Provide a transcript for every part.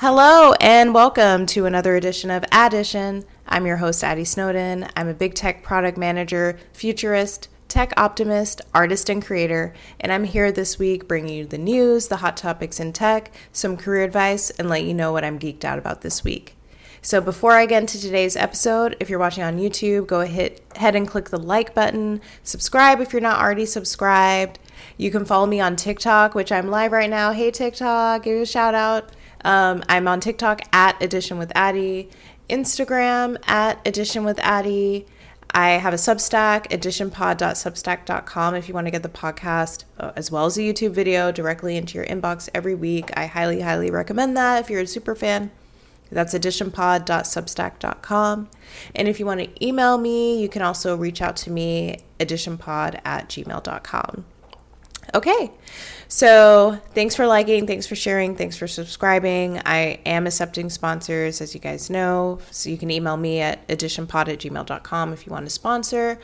Hello and welcome to another edition of Addition. I'm your host, Addy Snowden. I'm a big tech product manager, futurist, tech optimist, artist, and creator, and I'm here this week bringing you the news, the hot topics in tech, some career advice, and let you know what I'm geeked out about this week. So before I get into today's episode, if you're watching on YouTube, go ahead and click the like button, subscribe if you're not already subscribed. You can follow me on TikTok, which I'm live right now. Hey TikTok, give you a shout out. I'm on TikTok at Addition with Addy, Instagram at Addition with Addy. I have a Substack, additionpod.substack.com, if you want to get the podcast as well as a YouTube video directly into your inbox every week. I highly, highly recommend that if you're a super fan. That's additionpod.substack.com. And if you want to email me, you can also reach out to me, additionpod@gmail.com. Okay, so thanks for liking, thanks for sharing, thanks for subscribing. I am accepting sponsors, as you guys know, so you can email me at additionpod@gmail.com if you want to sponsor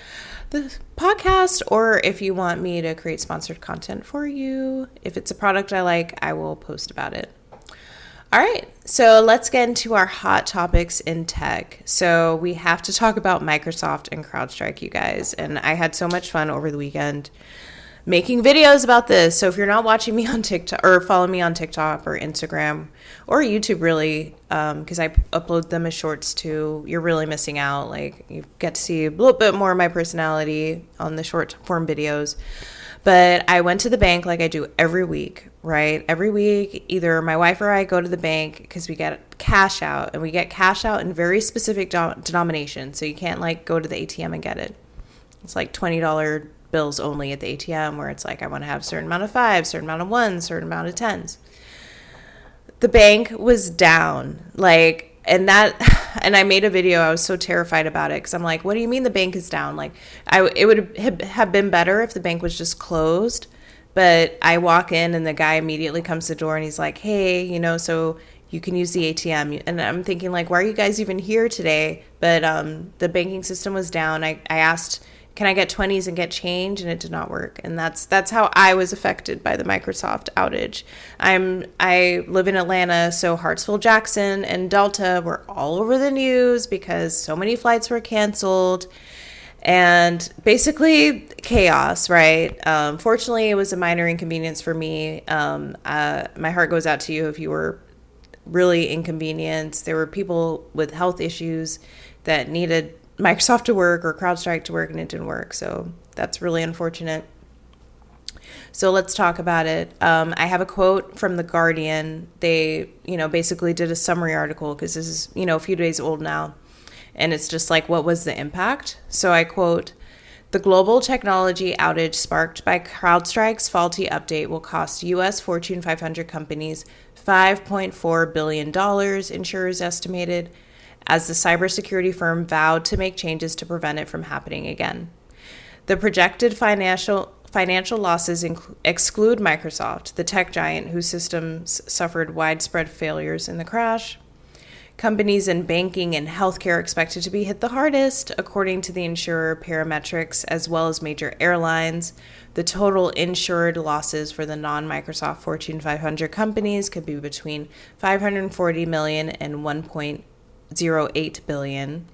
the podcast, or if you want me to create sponsored content for you. If it's a product I like, I will post about it. All right, so let's get into our hot topics in tech. So we have to talk about Microsoft and CrowdStrike, you guys, and I had so much fun over the weekend making videos about this. So if you're not watching me on TikTok or following me on TikTok or Instagram or YouTube, really, because I upload them as shorts too, you're really missing out. Like, you get to see a little bit more of my personality on the short form videos. But I went to the bank like I do every week, right? Every week, either my wife or I go to the bank because we get cash out, and we get cash out in very specific denominations. So you can't like go to the ATM and get it. It's like $20 bills only at the ATM, where it's like I want to have a certain amount of 5s, certain amount of 1s, certain amount of 10s. The bank was down, and I made a video. I was so terrified about it because I'm like, what do you mean the bank is down? Like, it would have been better if the bank was just closed. But I walk in and the guy immediately comes to the door and he's like, hey, so you can use the ATM. And I'm thinking, like, why are you guys even here today? But the banking system was down. I asked, can I get 20s and get change? And it did not work. And that's how I was affected by the Microsoft outage. I live in Atlanta, so Hartsville Jackson and Delta were all over the news because so many flights were canceled. And basically chaos, right? Fortunately, it was a minor inconvenience for me. My heart goes out to you if you were really inconvenienced. There were people with health issues that needed Microsoft to work or CrowdStrike to work, and it didn't work. So that's really unfortunate. So let's talk about it. I have a quote from The Guardian. They, basically did a summary article because this is, a few days old now. And it's just like, what was the impact? So I quote, "The global technology outage sparked by CrowdStrike's faulty update will cost U.S. Fortune 500 companies $5.4 billion, insurers estimated, as the cybersecurity firm vowed to make changes to prevent it from happening again. The projected financial losses exclude Microsoft, the tech giant whose systems suffered widespread failures in the crash. Companies in banking and healthcare are expected to be hit the hardest, according to the insurer Parametrics, as well as major airlines. The total insured losses for the non-Microsoft Fortune 500 companies could be between $540 million and $1.08 billion.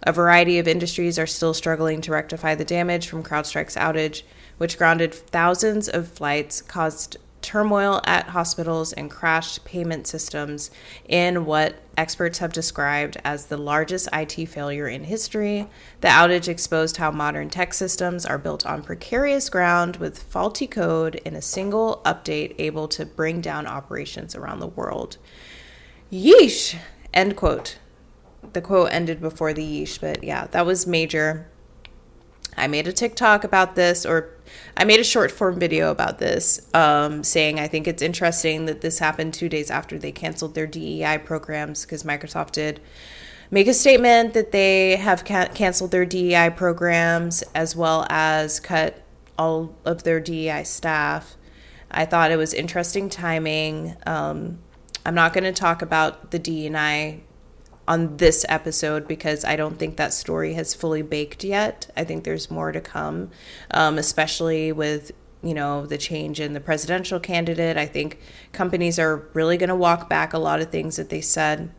A variety of industries are still struggling to rectify the damage from CrowdStrike's outage, which grounded thousands of flights, caused turmoil at hospitals, and crashed payment systems in what experts have described as the largest IT failure in history. The outage exposed how modern tech systems are built on precarious ground with faulty code in a single update able to bring down operations around the world." Yeesh! End quote. The quote ended before the yeesh, but yeah, that was major. I made a TikTok about this, or I made a short form video about this, saying I think it's interesting that this happened 2 days after they canceled their DEI programs, because Microsoft did make a statement that they have canceled their DEI programs as well as cut all of their DEI staff. I thought it was interesting timing. I'm not going to talk about the DEI on this episode because I don't think that story has fully baked yet. I think there's more to come, especially with the change in the presidential candidate. I think companies are really going to walk back a lot of things that they said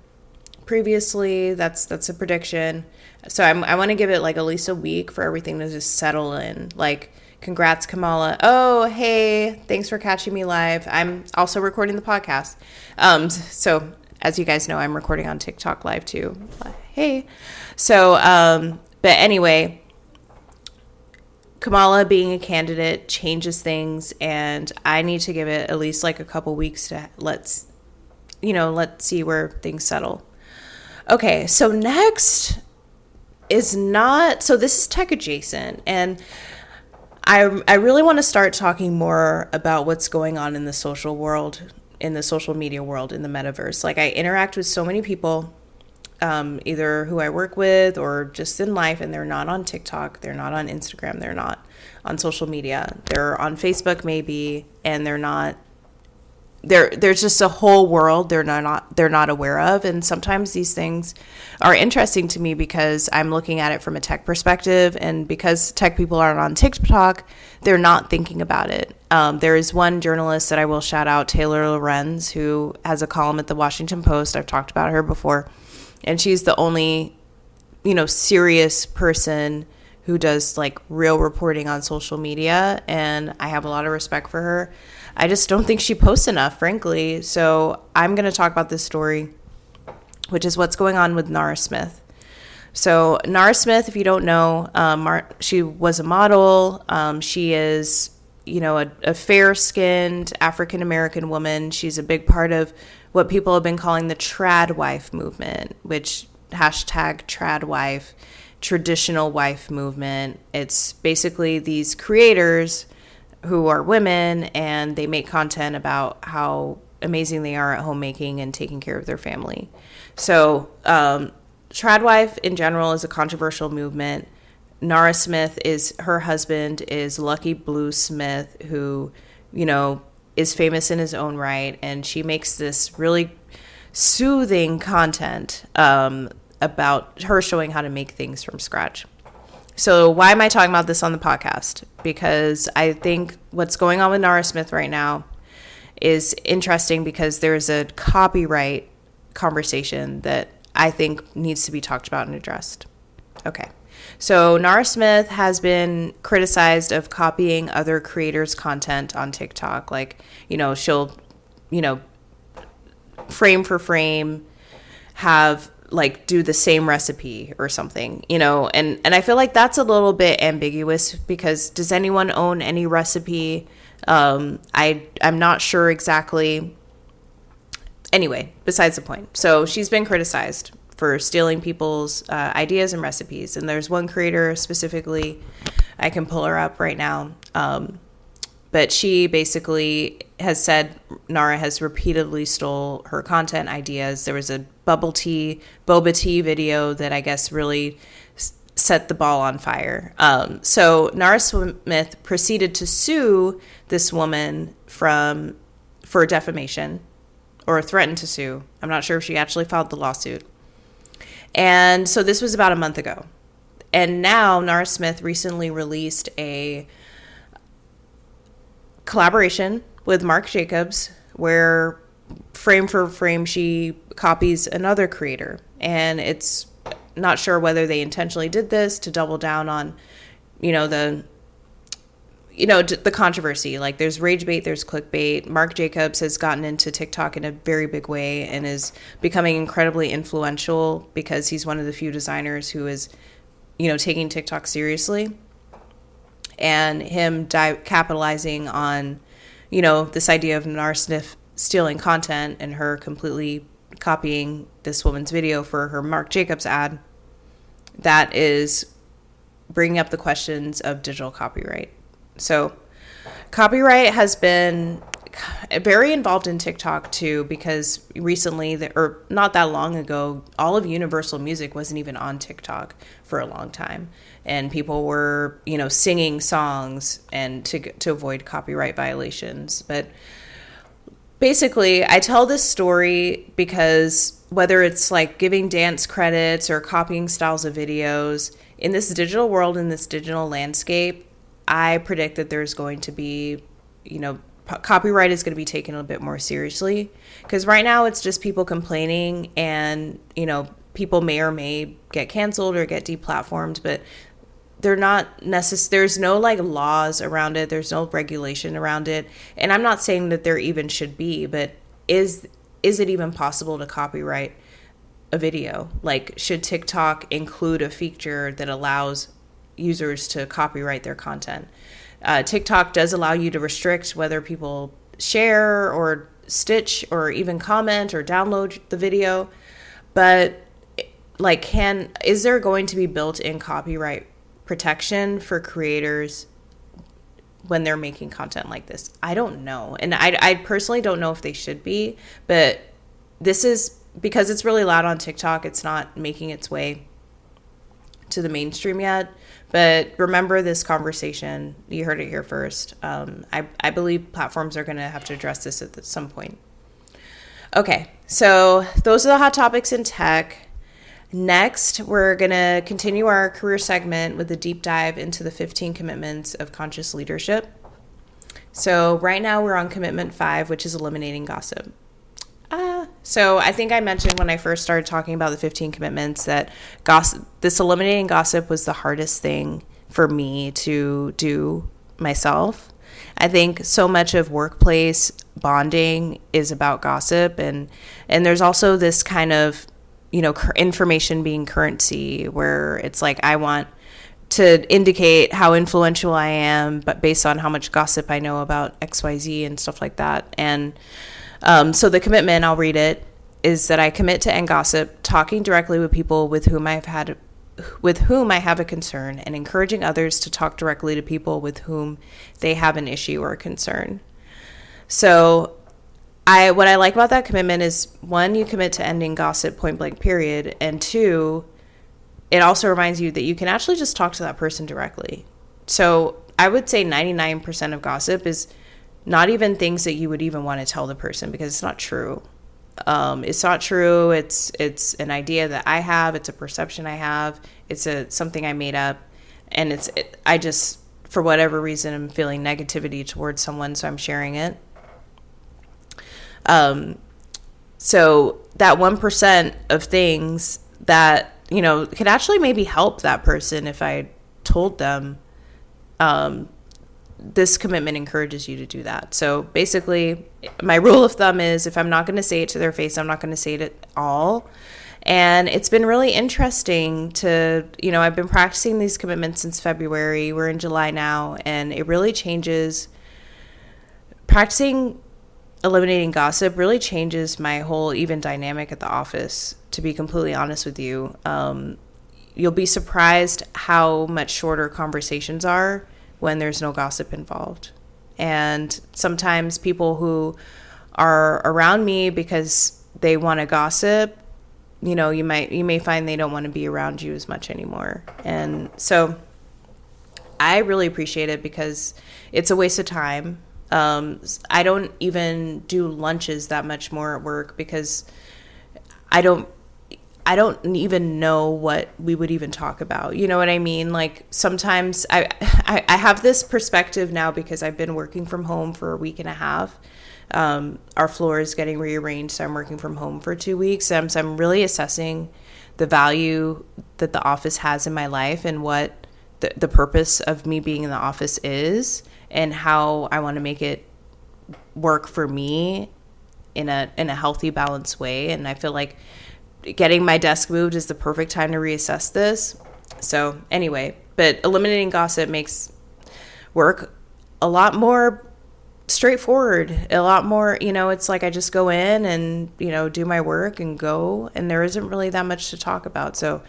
previously. That's a prediction. So I want to give it like at least a week for everything to just settle in. Like, congrats, Kamala. Oh, hey, thanks for catching me live. I'm also recording the podcast. So as you guys know, I'm recording on TikTok live too. Hey. So, but anyway, Kamala being a candidate changes things, and I need to give it at least like a couple weeks to let's see where things settle. Okay, so next is not, so this is tech adjacent, and I really want to start talking more about what's going on in the social world, in the social media world, in the metaverse. Like, I interact with so many people, either who I work with or just in life, and they're not on TikTok, they're not on Instagram, they're not on social media. They're on Facebook maybe, and they're not. There's just a whole world they're not aware of, and sometimes these things are interesting to me because I'm looking at it from a tech perspective, and because tech people aren't on TikTok, they're not thinking about it. There is one journalist that I will shout out, Taylor Lorenz, who has a column at the Washington Post. I've talked about her before, and she's the only serious person who does like real reporting on social media, and I have a lot of respect for her. I just don't think she posts enough, frankly. So I'm going to talk about this story, which is what's going on with Nara Smith. So Nara Smith, if you don't know, she was a model. She is, a fair-skinned African-American woman. She's a big part of what people have been calling the trad wife movement, which #trad wife, traditional wife movement. It's basically these creators who are women, and they make content about how amazing they are at homemaking and taking care of their family. So trad wife in general is a controversial movement. Nara Smith, her husband is Lucky Blue Smith, who is famous in his own right, and she makes this really soothing content about her showing how to make things from scratch. So why am I talking about this on the podcast? Because I think what's going on with Nara Smith right now is interesting, because there's a copyright conversation that I think needs to be talked about and addressed. Okay. So Nara Smith has been criticized of copying other creators' content on TikTok. Like, she'll, frame for frame have do the same recipe or something, and I feel like that's a little bit ambiguous, because does anyone own any recipe? I'm not sure exactly. Anyway, besides the point. So she's been criticized for stealing people's ideas and recipes, and there's one creator specifically, I can pull her up right now, but she basically has said Nara has repeatedly stole her content ideas. There was a boba tea video that I guess really set the ball on fire. So Nara Smith proceeded to sue this woman for defamation, or threatened to sue. I'm not sure if she actually filed the lawsuit. And so this was about a month ago. And now Nara Smith recently released a collaboration with Marc Jacobs, where frame for frame she copies another creator, and it's not sure whether they intentionally did this to double down on the controversy. Like, there's rage bait, there's clickbait. Marc Jacobs has gotten into TikTok in a very big way and is becoming incredibly influential, because he's one of the few designers who is taking TikTok seriously, and him capitalizing on this idea of Nara Smith stealing content and her completely copying this woman's video for her Marc Jacobs ad. That is bringing up the questions of digital copyright. So copyright has been very involved in TikTok too, because recently, or not that long ago, all of Universal Music wasn't even on TikTok for a long time, and people were singing songs and to avoid copyright violations. But basically, I tell this story because whether it's like giving dance credits or copying styles of videos, in this digital world, in this digital landscape, I predict that there's going to be, copyright is going to be taken a bit more seriously, because right now it's just people complaining, and, people may or may get canceled or get deplatformed, but they're not there's no like laws around it. There's no regulation around it. And I'm not saying that there even should be, but is it even possible to copyright a video? Like, should TikTok include a feature that allows users to copyright their content? TikTok does allow you to restrict whether people share or stitch or even comment or download the video, but like, is there going to be built-in copyright protection for creators when they're making content like this? I don't know. And I personally don't know if they should be, but this is because it's really loud on TikTok. It's not making its way to the mainstream yet. But remember this conversation. You heard it here first. I believe platforms are going to have to address this at some point. Okay, so those are the hot topics in tech. Next, we're going to continue our career segment with a deep dive into the 15 commitments of conscious leadership. So right now we're on commitment 5, which is eliminating gossip. So I think I mentioned when I first started talking about the 15 commitments that this eliminating gossip was the hardest thing for me to do myself. I think so much of workplace bonding is about gossip, and there's also this kind of information being currency, where it's like I want to indicate how influential I am, but based on how much gossip I know about XYZ and stuff like that. And so the commitment, I'll read it, is that I commit to end gossip, talking directly with people with whom I have a concern, and encouraging others to talk directly to people with whom they have an issue or a concern. So what I like about that commitment is, 1, you commit to ending gossip point blank period, and 2, it also reminds you that you can actually just talk to that person directly. So I would say 99% of gossip is not even things that you would even want to tell the person, because it's not true. It's not true. It's an idea that I have. It's a perception I have. It's something I made up, and I just, for whatever reason, I'm feeling negativity towards someone, so I'm sharing it. So that 1% of things that, could actually maybe help that person if I told them, this commitment encourages you to do that. So basically, my rule of thumb is, if I'm not going to say it to their face, I'm not going to say it at all. And it's been really interesting to, I've been practicing these commitments since February. We're in July now, and it really changes. Practicing eliminating gossip really changes my whole even dynamic at the office, to be completely honest with you. You'll be surprised how much shorter conversations are when there's no gossip involved. And sometimes people who are around me because they want to gossip, you may find they don't want to be around you as much anymore. And so I really appreciate it, because it's a waste of time. I don't even do lunches that much more at work, because I don't even know what we would even talk about. You know what I mean? Like, sometimes I have this perspective now, because I've been working from home for a week and a half. Our floor is getting rearranged, so I'm working from home for 2 weeks. So I'm really assessing the value that the office has in my life, and what the purpose of me being in the office is, and how I want to make it work for me in a healthy, balanced way. And I feel like getting my desk moved is the perfect time to reassess this. So anyway, but eliminating gossip makes work a lot more straightforward, a lot more, it's like I just go in and, do my work and go, and there isn't really that much to talk about. So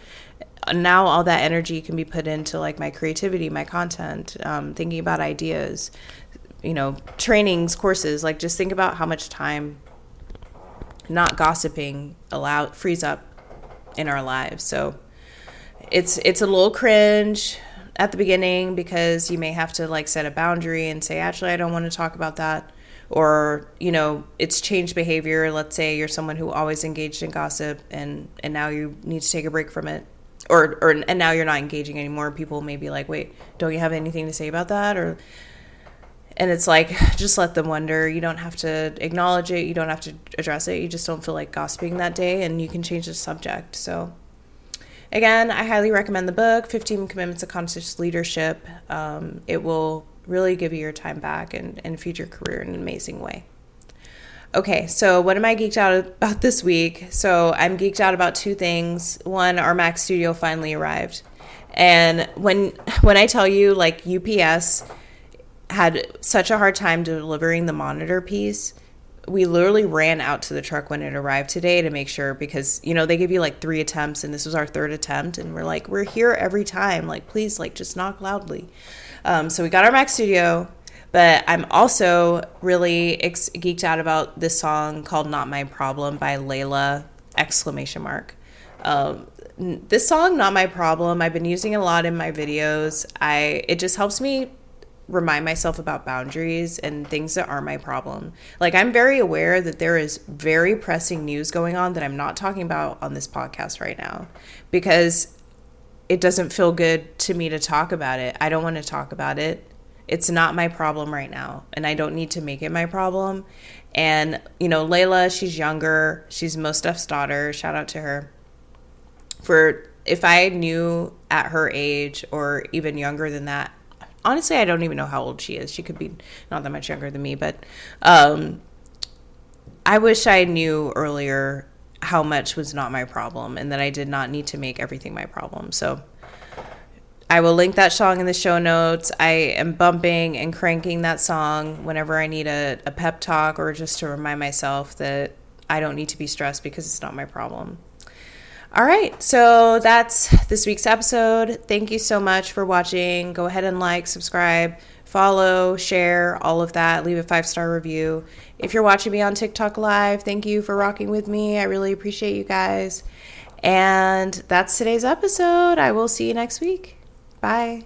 now all that energy can be put into like my creativity, my content, thinking about ideas, trainings, courses. Like, just think about how much time not gossiping frees up in our lives. So it's a little cringe at the beginning, because you may have to like set a boundary and say, actually, I don't want to talk about that. Or, it's changed behavior. Let's say you're someone who always engaged in gossip, and now you need to take a break from it. and now you're not engaging anymore. People may be like, wait, don't you have anything to say about that? And it's like, just let them wonder. You don't have to acknowledge it. You don't have to address it. You just don't feel like gossiping that day, and you can change the subject. So again, I highly recommend the book, 15 Commitments to Conscious Leadership. It will really give you your time back and feed your career in an amazing way. Okay, so what am I geeked out about this week? So I'm geeked out about two things. One, our Mac Studio finally arrived. And when I tell you, like, UPS had such a hard time delivering the monitor piece, we literally ran out to the truck when it arrived today to make sure, because, you know, they give you like 3 attempts, and this was our 3rd attempt, and we're like, we're here every time. Like, please, like, just knock loudly. So we got our Mac Studio. But I'm also really geeked out about this song called Not My Problem by Layla, ! This song, Not My Problem, I've been using it a lot in my videos. It just helps me remind myself about boundaries and things that are my problem. Like, I'm very aware that there is very pressing news going on that I'm not talking about on this podcast right now, because it doesn't feel good to me to talk about it. I don't want to talk about it. It's not my problem right now, and I don't need to make it my problem. And, you know, Layla, she's younger. She's Mos Def's daughter. Shout out to her. If I knew at her age or even younger than that, honestly, I don't even know how old she is. She could be not that much younger than me, but I wish I knew earlier how much was not my problem and that I did not need to make everything my problem. So I will link that song in the show notes. I am bumping and cranking that song whenever I need a pep talk, or just to remind myself that I don't need to be stressed because it's not my problem. All right, so that's this week's episode. Thank you so much for watching. Go ahead and like, subscribe, follow, share, all of that. Leave a 5-star review. If you're watching me on TikTok Live, thank you for rocking with me. I really appreciate you guys. And that's today's episode. I will see you next week. Bye.